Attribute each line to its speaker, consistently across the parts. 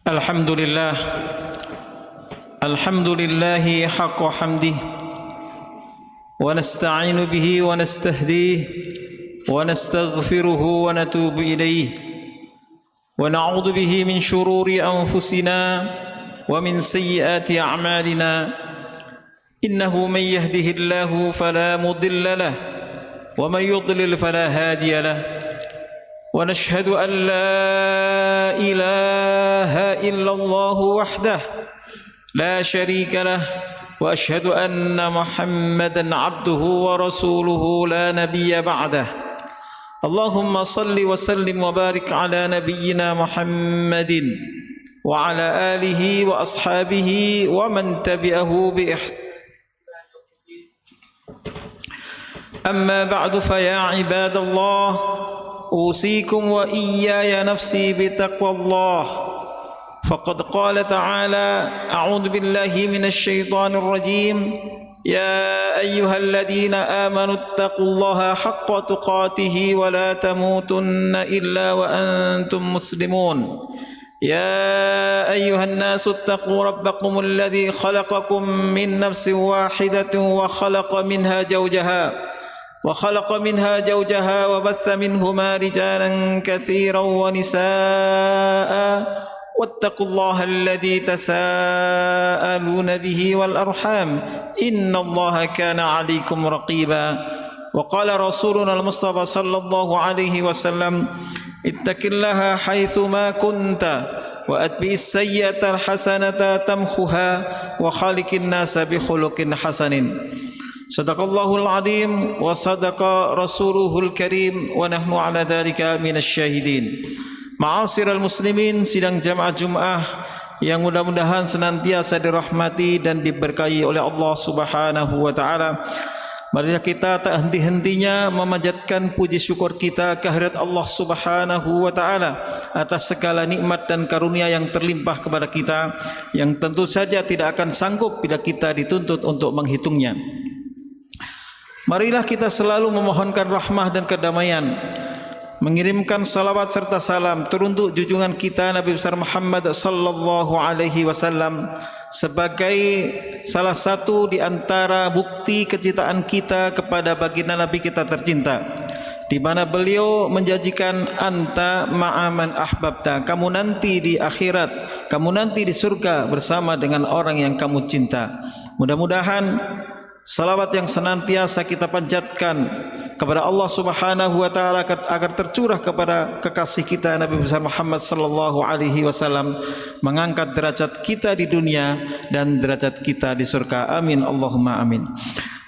Speaker 1: Alhamdulillah, alhamdulillahi haqqa hamdih, wa nasta'inu bihi wa nastahdih, wa nastaghfiruhu wa natubu ilayh, wa na'udzu bihi min shururi anfusina wa min sayyiati a'malina. Innahu man yahdihillahu fala mudilla lahu wa man yudlil fala hadiya lahu. ونشهد أن لا إله إلا الله وحده لا شريك له وأشهد أن محمدا عبده ورسوله لا نبي بعده. اللهم صل وسلم وبارك على نبينا محمد وعلى آله وأصحابه ومن تبعه بإحسان. أما بعد فيا عباد الله، أوصيكم وإياي نفسي بتقوى الله. فقد قال تعالى: أعوذ بالله من الشيطان الرجيم، يا أيها الذين آمنوا اتقوا الله حق تقاته ولا تموتن إلا وأنتم مسلمون. يا أيها الناس اتقوا ربكم الذي خلقكم من نفس واحدة وخلق منها زوجها وبث منهما رجالا كثيرا ونساء واتقوا الله الذي تساءلون به والأرحام إن الله كان عليكم رقيبا. وقال رسولنا المصطفى صلى الله عليه وسلم: اتق الله حيثما كنت وأتبع السيئة الحسنة تمحها وخالق الناس بخلق حسن. Sadaqallahul azim wa sadaqa rasuluhul karim wa nahnu ala dhalika minasyahidin. Ma'asyiral muslimin, sidang jamaah Jumat yang mudah-mudahan senantiasa dirahmati dan diberkahi oleh Allah Subhanahu wa taala. Marilah kita tak henti-hentinya memanjatkan puji syukur kita kehadirat Allah Subhanahu wa taala atas segala nikmat dan karunia yang terlimpah kepada kita, yang tentu saja tidak akan sanggup bila kita dituntut untuk menghitungnya. Marilah kita selalu memohonkan rahmah dan kedamaian, mengirimkan salawat serta salam teruntuk junjungan kita Nabi besar Muhammad sallallahu alaihi wasallam sebagai salah satu di antara bukti kecintaan kita kepada baginda Nabi kita tercinta, di mana beliau menjanjikan, anta ma'aman ahbabta, kamu nanti di akhirat, kamu nanti di surga bersama dengan orang yang kamu cinta. Mudah-mudahan salawat yang senantiasa kita panjatkan kepada Allah Subhanahu wa taala agar tercurah kepada kekasih kita Nabi besar Muhammad sallallahu alaihi wasallam, mengangkat derajat kita di dunia dan derajat kita di surga. Amin Allahumma amin.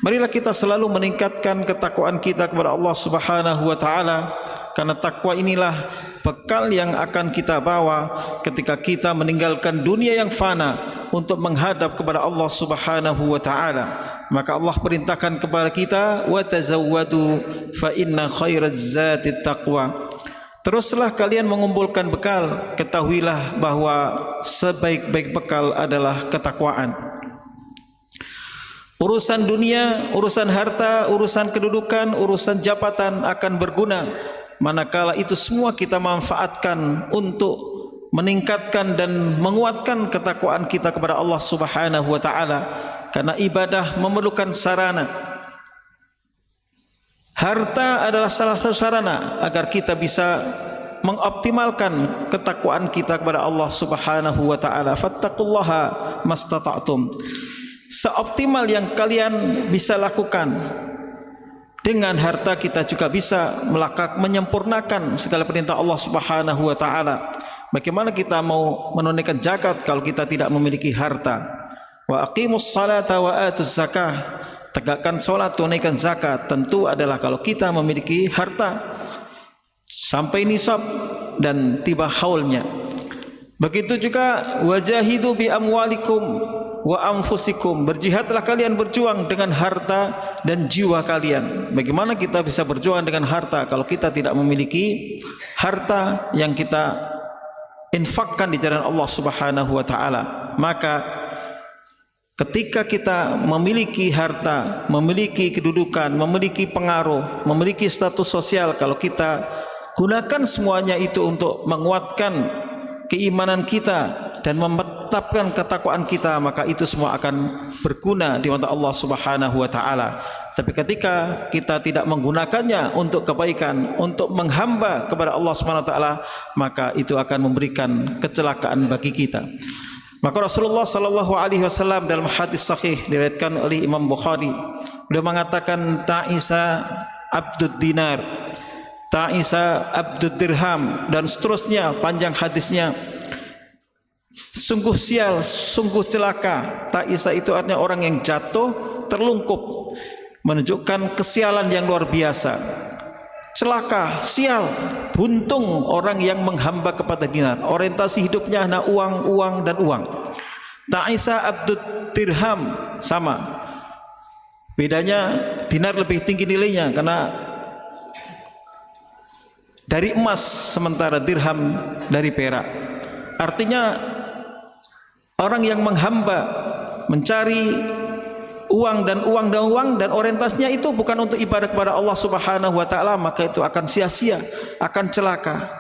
Speaker 1: Marilah kita selalu meningkatkan ketakwaan kita kepada Allah Subhanahu wa taala, karena takwa inilah bekal yang akan kita bawa ketika kita meninggalkan dunia yang fana untuk menghadap kepada Allah Subhanahu wa taala. Maka Allah perintahkan kepada kita, wa tazawwadu fa inna khairaz zati taqwa. Teruslah kalian mengumpulkan bekal, ketahuilah bahwa sebaik-baik bekal adalah ketakwaan. Urusan dunia, urusan harta, urusan kedudukan, urusan jabatan akan berguna manakala itu semua kita manfaatkan untuk meningkatkan dan menguatkan ketakwaan kita kepada Allah Subhanahu wa taala, karena ibadah memerlukan sarana. Harta adalah salah satu sarana agar kita bisa mengoptimalkan ketakwaan kita kepada Allah Subhanahu wa taala. Fattaqullaha mastata'tum. Seoptimal yang kalian bisa lakukan dengan harta, kita juga bisa menyempurnakan segala perintah Allah Subhanahu wa taala. Bagaimana kita mau menunaikan zakat kalau kita tidak memiliki harta? Wa aqimus salata wa atuz zakah. Tegakkan salat, tunaikan zakat. Tentu adalah kalau kita memiliki harta sampai nisab dan tiba haulnya. Begitu juga wajahidu bi amwalikum wa anfusikum. Berjihadlah kalian, berjuang dengan harta dan jiwa kalian. Bagaimana kita bisa berjuang dengan harta kalau kita tidak memiliki harta yang kita infakkan di jalan Allah Subhanahu wa taala? Maka ketika kita memiliki harta, memiliki kedudukan, memiliki pengaruh, memiliki status sosial, kalau kita gunakan semuanya itu untuk menguatkan keimanan kita dan memantapkan ketakwaan kita, maka itu semua akan berguna di mata Allah Subhanahu wa taala. Tapi ketika kita tidak menggunakannya untuk kebaikan, untuk menghamba kepada Allah Subhanahu wa taala, maka itu akan memberikan kecelakaan bagi kita. Maka Rasulullah sallallahu alaihi wasallam dalam hadis sahih diriwayatkan oleh Imam Bukhari, beliau mengatakan ta'isa abdud dinar, ta'isa abdud dirham, dan seterusnya panjang hadisnya. Sungguh sial, sungguh celaka. Ta'isa itu artinya orang yang jatuh, terlungkup, menunjukkan kesialan yang luar biasa. Celaka, sial, buntung orang yang menghamba kepada dinar. Orientasi hidupnya hanya uang, uang, dan uang. Ta'isa abdud dirham, sama. Bedanya dinar lebih tinggi nilainya karena dari emas, sementara dirham dari perak. Artinya orang yang menghamba, mencari uang dan uang dan uang, dan orientasinya itu bukan untuk ibadah kepada Allah Subhanahu wa taala, maka itu akan sia-sia, akan celaka.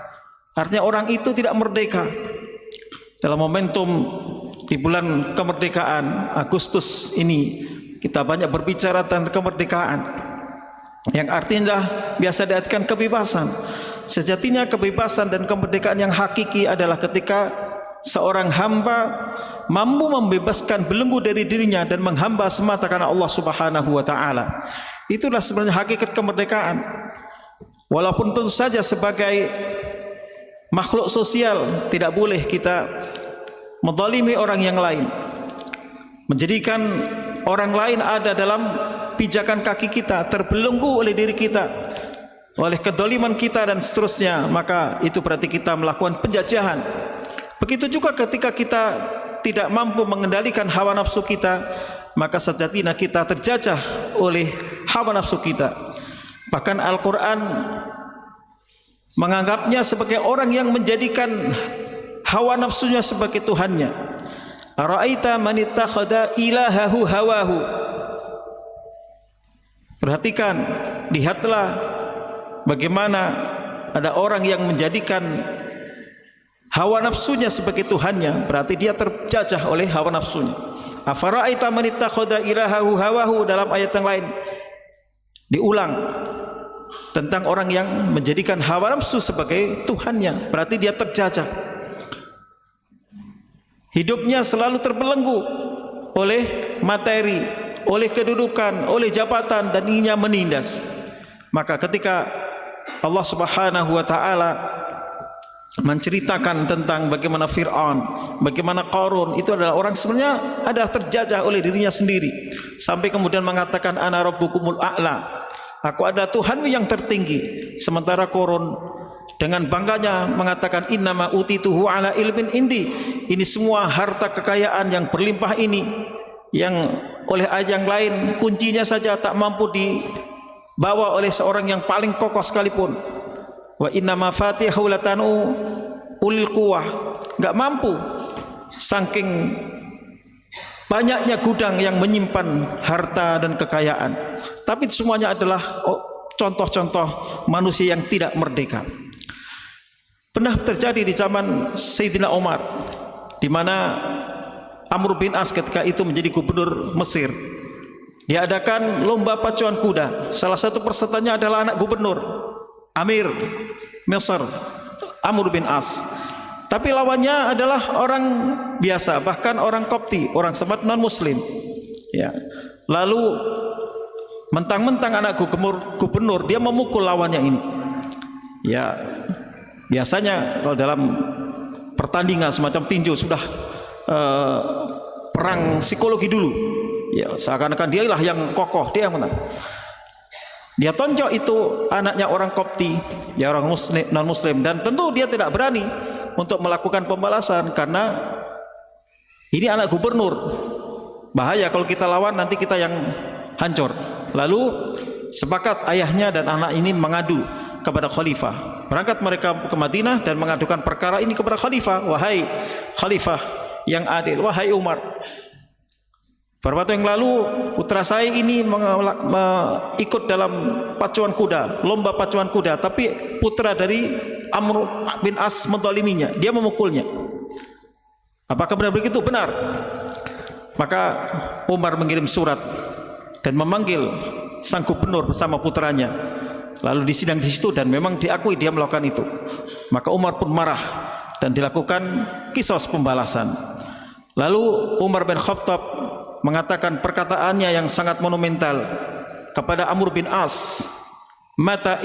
Speaker 1: Artinya orang itu tidak merdeka. Dalam momentum di bulan kemerdekaan Agustus ini, kita banyak berbicara tentang kemerdekaan, yang artinya biasa diartikan kebebasan. Sejatinya kebebasan dan kemerdekaan yang hakiki adalah ketika seorang hamba mampu membebaskan belenggu dari dirinya dan menghamba semata karena Allah Subhanahu wa taala. Itulah sebenarnya hakikat kemerdekaan. Walaupun tentu saja sebagai makhluk sosial tidak boleh kita menzalimi orang yang lain, menjadikan orang lain ada dalam pijakan kaki kita, terbelenggu oleh diri kita, oleh kedoliman kita dan seterusnya, maka itu berarti kita melakukan penjajahan. Begitu juga ketika kita tidak mampu mengendalikan hawa nafsu kita, maka sejatinya kita terjajah oleh hawa nafsu kita. Bahkan Al-Quran menganggapnya sebagai orang yang menjadikan hawa nafsunya sebagai Tuhannya. Ara'aita man ittakhadha ilahahu hawahu. Perhatikan, lihatlah bagaimana ada orang yang menjadikan hawa nafsunya sebagai Tuhannya, berarti dia terjajah oleh hawa nafsunya. Afara'aita man ittakhadha ilahahu hawahu, dalam ayat yang lain diulang tentang orang yang menjadikan hawa nafsu sebagai Tuhannya, berarti dia terjajah. Hidupnya selalu terbelenggu oleh materi, oleh kedudukan, oleh jabatan, dan inginnya menindas. Maka ketika Allah Subhanahu wa taala menceritakan tentang bagaimana Fir'aun, bagaimana Qarun, itu adalah orang sebenarnya adalah terjajah oleh dirinya sendiri, sampai kemudian mengatakan ana rabbukumul a'la, aku adalah Tuhanmu yang tertinggi. Sementara Qarun dengan bangganya mengatakan innama utituhu ala ilmin indi, ini semua harta kekayaan yang berlimpah ini, yang oleh ayat yang lain kuncinya saja tak mampu dibawa oleh seorang yang paling kokoh sekalipun. Wa inna mafatihahu latanu ulil quwwah, enggak mampu, saking banyaknya gudang yang menyimpan harta dan kekayaan. Tapi semuanya adalah contoh-contoh manusia yang tidak merdeka. Pernah terjadi di zaman Sayyidina Umar, di mana Amr bin As ketika itu menjadi gubernur Mesir, diadakan lomba pacuan kuda. Salah satu pesertanya adalah anak gubernur Amir Mesir, Amr bin As. Tapi lawannya adalah orang biasa, bahkan orang Kopti, orang semat non muslim. Ya. Lalu mentang-mentang anak gubernur, dia memukul lawannya ini. Ya, biasanya kalau dalam pertandingan semacam tinju sudah perang psikologi dulu. Ya, seakan-akan dialah yang kokoh, dia yang menang. Dia tonjok itu anaknya orang Kopti, ya orang muslim, non muslim, dan tentu dia tidak berani untuk melakukan pembalasan karena ini anak gubernur. Bahaya kalau kita lawan, nanti kita yang hancur. Lalu sepakat ayahnya dan anak ini mengadu kepada khalifah. Berangkat mereka ke Madinah dan mengadukan perkara ini kepada khalifah. Wahai khalifah yang adil, wahai Umar, beberapa waktu yang lalu putra saya ini ikut dalam pacuan kuda, lomba pacuan kuda, tapi putra dari Amr bin As menzaliminya, dia memukulnya. Apakah benar begitu? Benar. Maka Umar mengirim surat dan memanggil sang gubernur bersama putranya. Lalu disidang di situ dan memang diakui dia melakukan itu. Maka Umar pun marah dan dilakukan kisos pembalasan. Lalu Umar bin Khattab mengatakan perkataannya yang sangat monumental kepada Amr bin As, mata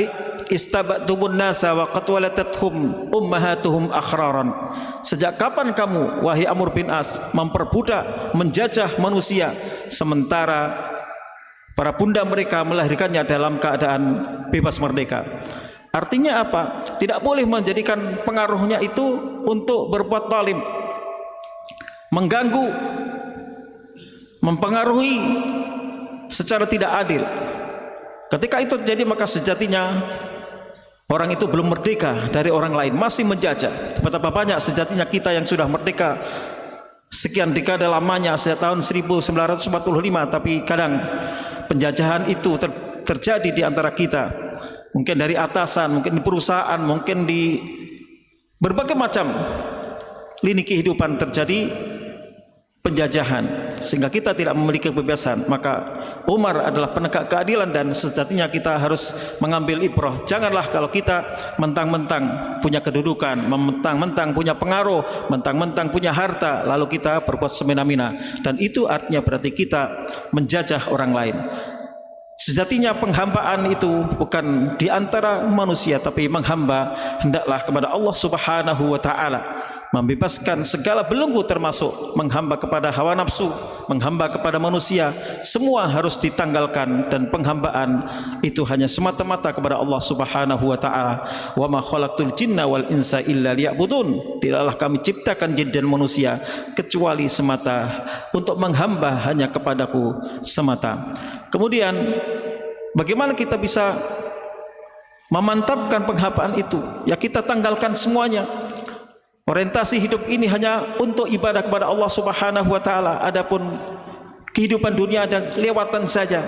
Speaker 1: istabatumun nasa wa qad walatathum ummahatuhum akhraran. Sejak kapan kamu wahai Amr bin As memperbudak, menjajah manusia sementara para bunda mereka melahirkannya dalam keadaan bebas merdeka? Artinya apa? Tidak boleh menjadikan pengaruhnya itu untuk berbuat zalim, mengganggu, mempengaruhi secara tidak adil. Ketika itu terjadi maka sejatinya orang itu belum merdeka dari orang lain, masih menjajah. Betapa banyak sejatinya kita yang sudah merdeka sekian dekade lamanya, sejak tahun 1945, tapi kadang penjajahan itu terjadi di antara kita. Mungkin dari atasan, mungkin di perusahaan, mungkin di berbagai macam lini kehidupan terjadi penjajahan sehingga kita tidak memiliki kebebasan. Maka Umar adalah penegak keadilan dan sejatinya kita harus mengambil ibrah. Janganlah kalau kita mentang-mentang punya kedudukan, mentang-mentang punya pengaruh, mentang-mentang punya harta, lalu kita berbuat semena-mena, dan itu artinya berarti kita menjajah orang lain. Sejatinya penghambaan itu bukan di antara manusia, tapi menghamba hendaklah kepada Allah Subhanahu wa taala, membebaskan segala belenggu termasuk menghamba kepada hawa nafsu, menghamba kepada manusia, semua harus ditanggalkan, dan penghambaan itu hanya semata-mata kepada Allah Subhanahu wa taala. Wa ma khalaqtul jinna wal insa illa liya'budun. Tidaklah kami ciptakan jin dan manusia kecuali semata untuk menghamba hanya kepadaku semata. Kemudian bagaimana kita bisa memantapkan penghambaan itu? Ya kita tanggalkan semuanya. Orientasi hidup ini hanya untuk ibadah kepada Allah Subhanahu wa taala. Adapun kehidupan dunia ada lewatan saja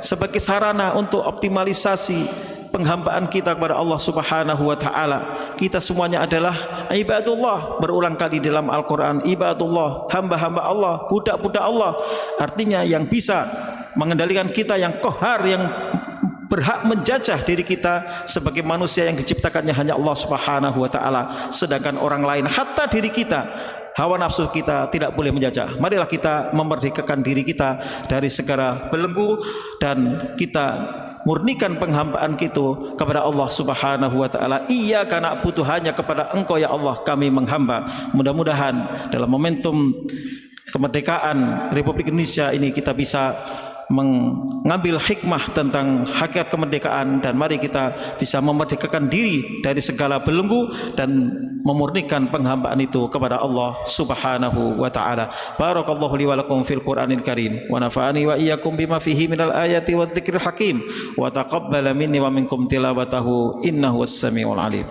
Speaker 1: sebagai sarana untuk optimalisasi penghambaan kita kepada Allah Subhanahu wa taala. Kita semuanya adalah ibadullah. Berulang kali dalam Al-Qur'an, ibadullah, hamba-hamba Allah, budak-budak Allah. Artinya yang bisa mengendalikan kita, yang qahar, yang berhak menjajah diri kita sebagai manusia yang diciptakannya hanya Allah Subhanahu wa taala. Sedangkan orang lain, hatta diri kita, hawa nafsu kita tidak boleh menjajah. Marilah kita memerdekakan diri kita dari segala belenggu dan kita murnikan penghambaan kita kepada Allah Subhanahu wa taala. Iyyaka na'budu, hanya kepada Engkau ya Allah kami menghamba. Mudah-mudahan dalam momentum kemerdekaan Republik Indonesia ini kita bisa mengambil hikmah tentang hakikat kemerdekaan, dan mari kita bisa memerdekakan diri dari segala belenggu dan memurnikan penghambaan itu kepada Allah Subhanahu wa taala. Barakallahu li wa lakum fil Qur'anil Karim wa nafa'ani wa iyyakum bima fihi minal ayati wadh-dhikril hakim wa taqabbala minni wa minkum tilawatahu innahu was-sami'ul alim.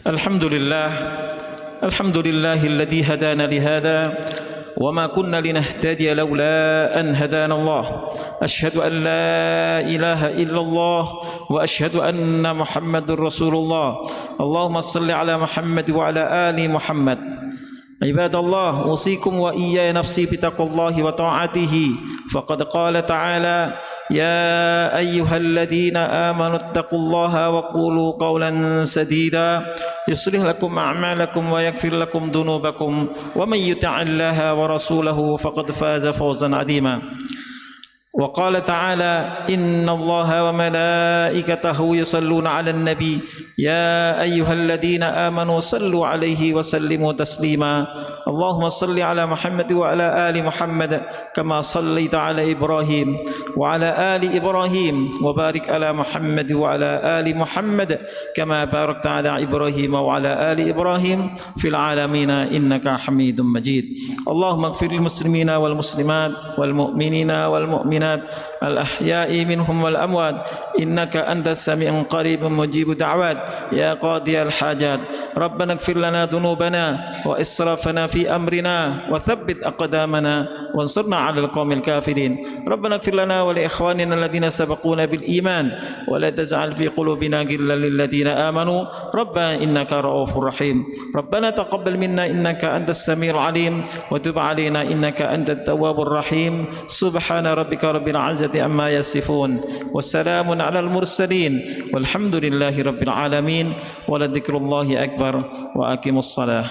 Speaker 1: Alhamdulillahilladzi hadana lihada wa ma kunna linahtadiya laula an hadana Allah. Asyhadu an la ilaha illallah wa asyhadu anna Muhammadur Rasulullah. Allahumma shalli ala Muhammad wa ala ali Muhammad. Ibadallah, usikum wa iyaya nafsi bitaqwallahi wa ta'atihi. Faqad qala ta'ala: يا أيها الذين آمنوا اتقوا الله وقولوا قولا سديدا يصلح لكم أعمالكم ويغفر لكم ذنوبكم ومن يطع الله ورسوله فقد فاز فوزا عظيما. وقال تعالى: إن الله وملائكته يصلون على النبي يا أيها الذين آمنوا صلوا عليه وسلموا تسليما. اللهم صل على محمد وعلى آل محمد كما صليت على إبراهيم وعلى آل إبراهيم وبارك على محمد وعلى آل محمد كما باركت على إبراهيم وعلى آل إبراهيم في العالمين إنك حميد مجيد. اللهم اغفر للمسلمين والمسلمات والمؤمنين والمؤمنات الأحياء منهم والأموات إنك أنت السميع قريب مجيب دعوات يا قاضي الحاجات ربنا اغفر لنا ذنوبنا وإسرافنا في أمرنا وثبت أقدامنا وانصرنا على القوم الكافرين ربنا اغفر لنا ولإخواننا الذين سبقونا بالإيمان ولا تجعل في قلوبنا غلا للذين آمنوا ربنا إنك رؤوف رحيم ربنا تقبل منا إنك أنت السميع العليم وتب علينا إنك أنت التواب الرحيم سبحان ربك رب العزة عما يصفون والسلام على المرسلين والحمد لله رب العالمين ولذكر الله أكبر وأقيموا الصلاة